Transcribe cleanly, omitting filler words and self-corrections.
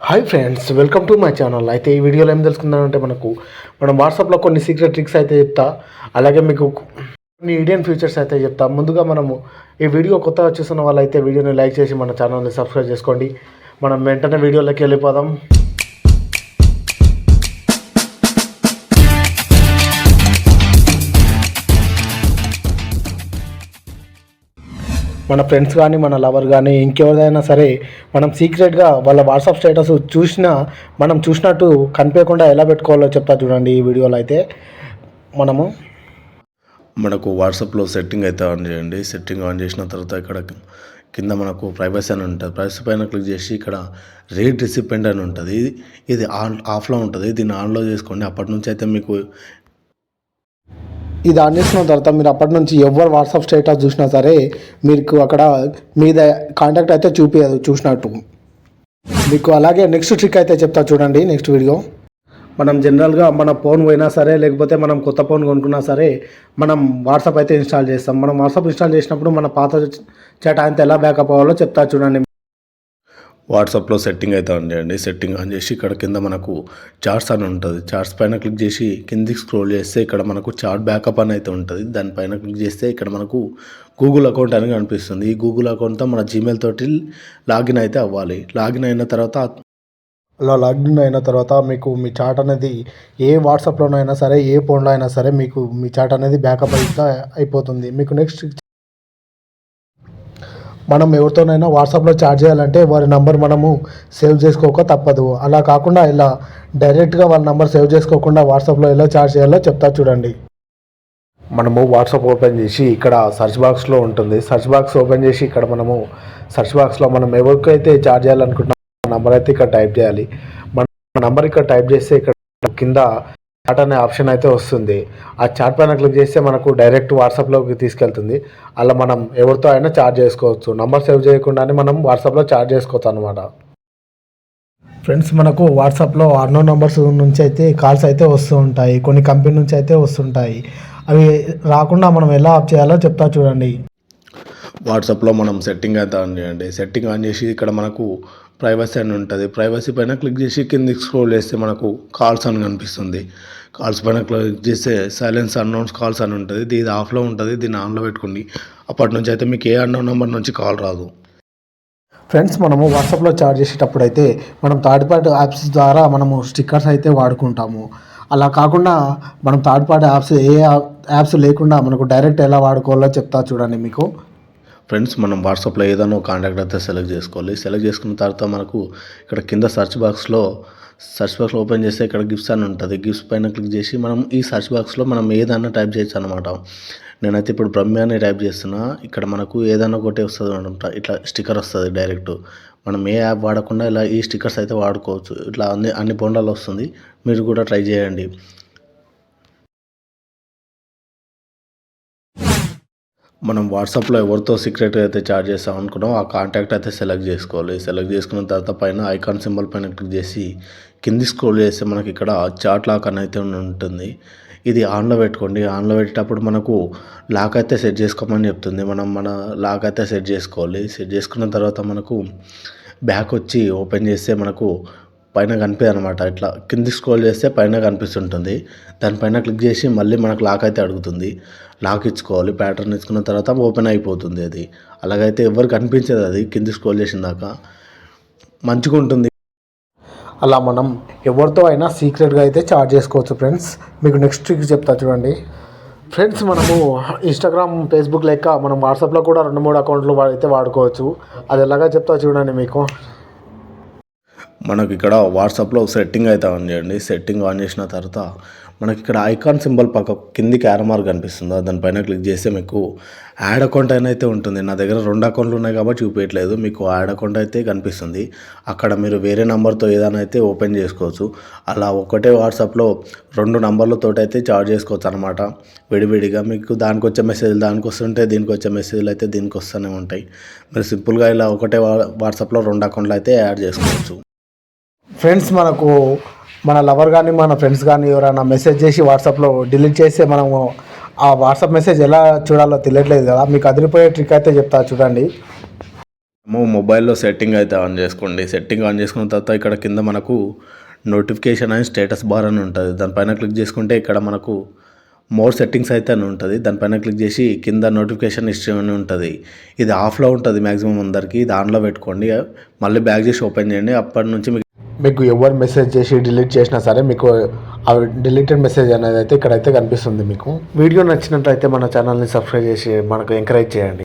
Hi friends, welcome to my channel. అయితే ఈ వీడియోలో ఏం తెలుసుకుందామంటే మనం వాట్సాప్లో కొన్ని సీక్రెట్ ట్రిక్స్ అయితే చెప్తా, అలాగే మీకు కొన్ని ఇండియన్ ఫీచర్స్ అయితే చెప్తా. ముందుగా మనము ఈ వీడియో కొత్తగా చూస్తున్న వాళ్ళైతే వీడియోని లైక్ చేసి మన ఛానల్ని సబ్స్క్రైబ్ చేసుకోండి. మనం వెంటనే వీడియోలోకి వెళ్ళిపోదాం. మన ఫ్రెండ్స్ కానీ మన లవర్ కానీ ఇంకెవరిదైనా సరే మనం సీక్రెట్గా వాళ్ళ వాట్సాప్ స్టేటస్ మనం చూసినట్టు కనిపించకుండా ఎలా పెట్టుకోవాలో చెప్తా చూడండి. ఈ వీడియోలో అయితే మనకు వాట్సాప్లో సెట్టింగ్ అయితే ఆన్ చేయండి. సెట్టింగ్ ఆన్ చేసిన తర్వాత ఇక్కడ కింద మనకు ప్రైవసీ అని ఉంటుంది. ప్రైవసీ పైన క్లిక్ చేసి ఇక్కడ రీడ్ రిసిపెంట్ అని ఉంటుంది. ఇది ఆఫ్లో ఉంటుంది. దీన్ని ఆన్లో చేసుకోండి. అప్పటి నుంచి అయితే మీకు ఇది ఆన్ చేసిన తర్వాత మీరు అప్పటి నుంచి ఎవరు వాట్సాప్ స్టేటస్ చూసినా సరే మీకు అక్కడ మీద కాంటాక్ట్ అయితే చూపించదు చూసినట్టు మీకు. అలాగే నెక్స్ట్ ట్రిక్ అయితే చెప్తా చూడండి నెక్స్ట్ వీడియో. మనం జనరల్గా మన ఫోన్ పోయినా సరే లేకపోతే మనం కొత్త ఫోన్ కొనుక్కున్నా సరే మనం వాట్సాప్ అయితే ఇన్స్టాల్ చేస్తాం. మనం వాట్సాప్ ఇన్స్టాల్ చేసినప్పుడు మన పాత చాట్ అంతా ఎలా బ్యాకప్ అవ్వాలో చెప్తా చూడండి. వాట్సాప్లో సెట్టింగ్ అయితే ఆన్ చేయండి. సెట్టింగ్ ఆన్ చేసి ఇక్కడ కింద మనకు చార్ట్స్ అని ఉంటుంది. చార్ట్స్ పైన క్లిక్ చేసి కిందికి స్క్రోల్ చేస్తే ఇక్కడ మనకు చార్ట్ బ్యాకప్ అని అయితే ఉంటుంది. దానిపైన క్లిక్ చేస్తే ఇక్కడ మనకు గూగుల్ అకౌంట్ అని కనిపిస్తుంది. ఈ గూగుల్ అకౌంట్తో మన జీమెయిల్ తోటి లాగిన్ అయితే అవ్వాలి. లాగిన్ అయిన తర్వాత మీకు మీ చాట్ అనేది ఏ వాట్సాప్లోనైనా సరే ఏ ఫోన్లో అయినా సరే మీకు మీ చాట్ అనేది బ్యాకప్ అయితే అయిపోతుంది. మీకు నెక్స్ట్ మనం ఎవరితోనైనా వాట్సాప్లో చాట్ చేయాలంటే వారి నంబర్ మనము సేవ్ చేసుకోక తప్పదు. అలా కాకుండా ఇలా డైరెక్ట్గా వాళ్ళ నంబర్ సేవ్ చేసుకోకుండా వాట్సాప్లో ఎలా చాట్ చేయాలో చెప్తా చూడండి. మనము వాట్సాప్ ఓపెన్ చేసి ఇక్కడ సెర్చ్ బాక్స్లో ఉంటుంది. సెర్చ్ బాక్స్ ఓపెన్ చేసి ఇక్కడ మనము సెర్చ్ బాక్స్లో మనం ఎవరికైతే చాట్ చేయాలనుకుంటున్నాం నంబర్ అయితే ఇక్కడ టైప్ చేయాలి. మన నంబర్ ఇక్కడ టైప్ చేస్తే ఇక్కడ కింద చాట్ అనే ఆప్షన్ అయితే వస్తుంది. ఆ చాట్ పైన క్లిక్ చేస్తే మనకు డైరెక్ట్ వాట్సాప్లోకి తీసుకెళ్తుంది. అలా మనం ఎవరితో అయినా చాట్ చేసుకోవచ్చు. నంబర్ సేవ్ చేయకుండానే మనం వాట్సాప్లో చాట్ చేసుకోవచ్చు అనమాట. ఫ్రెండ్స్, మనకు వాట్సాప్లో అన్నోన్ నంబర్స్ నుంచి అయితే కాల్స్ అయితే వస్తూ ఉంటాయి. కొన్ని కంపెనీ నుంచి అయితే వస్తుంటాయి. అవి రాకుండా మనం ఎలా ఆఫ్ చేయాలో చెప్తా చూడండి. వాట్సాప్లో మనం సెట్టింగ్ అయితే ఆన్ చేయండి. సెట్టింగ్ ఆన్ చేసి ఇక్కడ మనకు ప్రైవసీ అని ఉంటుంది. ప్రైవసీ పైన క్లిక్ చేసి కిందికి స్క్రోల్ చేస్తే మనకు కాల్స్ అని కనిపిస్తుంది. కాల్స్ పైన క్లిక్ చేస్తే సైలెన్స్ అన్నోన్స్ కాల్స్ అని ఉంటుంది. ఇది ఆఫ్లో ఉంటుంది. దీన్ని ఆన్లో పెట్టుకోండి. అప్పటి నుంచి అయితే మీకు ఏ అన్నోన్ నెంబర్ నుంచి కాల్ రాదు. ఫ్రెండ్స్, మనము వాట్సాప్లో చాట్ చేసేటప్పుడు అయితే మనం థర్డ్ పార్టీ యాప్స్ ద్వారా మనము స్టిక్కర్స్ అయితే వాడుకుంటాము. అలా కాకుండా మనం థర్డ్ పార్టీ యాప్స్ లేకుండా మనకు డైరెక్ట్ ఎలా వాడుకోవాలో చెప్తా చూడండి మీకు. ఫ్రెండ్స్, మనం వాట్సాప్లో ఏదైనా ఒక కాంటాక్ట్ అయితే సెలెక్ట్ చేసుకోవాలి. సెలెక్ట్ చేసుకున్న తర్వాత మనకు ఇక్కడ కింద సెర్చ్ బాక్స్లో ఓపెన్ చేస్తే ఇక్కడ గిఫ్ట్స్ అని ఉంటుంది. గిఫ్ట్స్ పైన క్లిక్ చేసి మనం ఈ సెర్చ్ బాక్స్లో మనం ఏదైనా టైప్ చేయొచ్చు అనమాట. నేనైతే ఇప్పుడు బ్రహ్మి అని టైప్ చేస్తున్నా. ఇక్కడ మనకు ఏదైనా ఒకటి వస్తుంది అనమాట. ఇట్లా స్టిక్కర్ వస్తుంది డైరెక్ట్. మనం ఏ యాప్ వాడకుండా ఇలా ఈ స్టిక్కర్స్ అయితే వాడుకోవచ్చు. ఇట్లా అన్ని బొండాలు వస్తుంది. మీరు కూడా ట్రై చేయండి. మనం వాట్సాప్లో ఎవరితో సీక్రెట్గా అయితే చాట్ చేస్తాం అనుకున్నాం ఆ కాంటాక్ట్ అయితే సెలెక్ట్ చేసుకోవాలి. సెలెక్ట్ చేసుకున్న తర్వాత పైన ఐకాన్ సింబల్ పైన క్లిక్ చేసి కింది స్క్రోల్ చేస్తే మనకి ఇక్కడ చాట్ లాక్ అని అయితే ఉంటుంది. ఇది ఆన్లో పెట్టుకోండి. ఆన్లో పెట్టేటప్పుడు మనకు లాక్ అయితే సెట్ చేసుకోమని చెప్తుంది. మన లాక్ అయితే సెట్ చేసుకోవాలి. సెట్ చేసుకున్న తర్వాత మనకు బ్యాక్ వచ్చి ఓపెన్ చేస్తే మనకు పైన కనిపిస్తుంది అనమాట. ఇట్లా కింది స్క్రోల్ చేస్తే పైన కనిపిస్తుంటుంది. దానిపైన క్లిక్ చేసి మళ్ళీ మనకు లాక్ అయితే అడుగుతుంది. లాక్ ఇచ్చుకోవాలి. ప్యాటర్న్ ఇచ్చుకున్న తర్వాత ఓపెన్ అయిపోతుంది. అది అలాగైతే ఎవరికి కనిపించదు. అది కింది స్క్రోల్ చేసిన దాకా మంచిగా ఉంటుంది. అలా మనం ఎవరితో అయినా సీక్రెట్గా అయితే చాట్ చేసుకోవచ్చు. ఫ్రెండ్స్, మీకు నెక్స్ట్ ట్రిక్ చెప్తా చూడండి. ఫ్రెండ్స్, మనము ఇన్స్టాగ్రామ్, ఫేస్బుక్ లెక్క మనం వాట్సాప్లో కూడా 2-3 అకౌంట్లు అయితే వాడుకోవచ్చు. అది ఎలాగా చెప్తా చూడండి మీకు. మనకి ఇక్కడ వాట్సాప్లో సెట్టింగ్ అయితే ఆన్ చేయండి. సెట్టింగ్ ఆన్ చేసిన తర్వాత మనకి ఇక్కడ ఐకాన్ సింబల్ పక్క కిందికి యారో మార్క్ కనిపిస్తుందో దానిపైన క్లిక్ చేస్తే మీకు యాడ్ అకౌంట్ అయితే ఉంటుంది. నా దగ్గర 2 అకౌంట్లు ఉన్నాయి కాబట్టి చూపించట్లేదు. మీకు యాడ్ అకౌంట్ అయితే కనిపిస్తుంది. అక్కడ మీరు వేరే నెంబర్తో ఏదైనా అయితే ఓపెన్ చేసుకోవచ్చు. అలా ఒకటే వాట్సాప్లో 2 నంబర్లతో అయితే చాట్ చేసుకోవచ్చు అనమాట. విడివిడిగా మీకు దానికి వచ్చే మెసేజ్లు దానికి వస్తుంటే దీనికి వచ్చే మెసేజ్లు అయితే దీనికి వస్తూనే ఉంటాయి. మీరు సింపుల్గా ఇలా ఒకటే వాట్సాప్లో 2 అకౌంట్లు అయితే యాడ్ చేసుకోవచ్చు. ఫ్రెండ్స్, మనకు మన లవర్ కానీ మన ఫ్రెండ్స్ కానీ ఎవరైనా మెసేజ్ చేసి వాట్సాప్లో డిలీట్ చేస్తే మనము ఆ వాట్సాప్ మెసేజ్ ఎలా చూడాలో తెలియట్లేదు కదా. మీకు అదిరిపోయే ట్రిక్ అయితే చెప్తా చూడండి. మొబైల్లో సెట్టింగ్ అయితే ఆన్ చేసుకోండి. సెట్టింగ్ ఆన్ చేసుకున్న తర్వాత ఇక్కడ కింద మనకు నోటిఫికేషన్ అండ్ స్టేటస్ బార్ అని ఉంటుంది. దానిపైన క్లిక్ చేసుకుంటే ఇక్కడ మనకు మోర్ సెట్టింగ్స్ అయితే అని ఉంటుంది. దానిపైన క్లిక్ చేసి కింద నోటిఫికేషన్ హిస్టరీ అని ఉంటుంది. ఇది ఆఫ్లో ఉంటుంది మ్యాక్సిమం అందరికీ. ఇది ఆన్లో పెట్టుకోండి. మళ్ళీ బ్యాక్ చేసి ఓపెన్ చేయండి. అప్పటి నుంచి మీకు ఎవరు మెసేజ్ చేసి డిలీట్ చేసినా సరే మీకు ఆ డిలీటెడ్ మెసేజ్ అనేది అయితే ఇక్కడైతే కనిపిస్తుంది. మీకు వీడియో నచ్చినట్లయితే మన ఛానల్ని సబ్స్క్రైబ్ చేసి మనకు ఎంకరేజ్ చేయండి.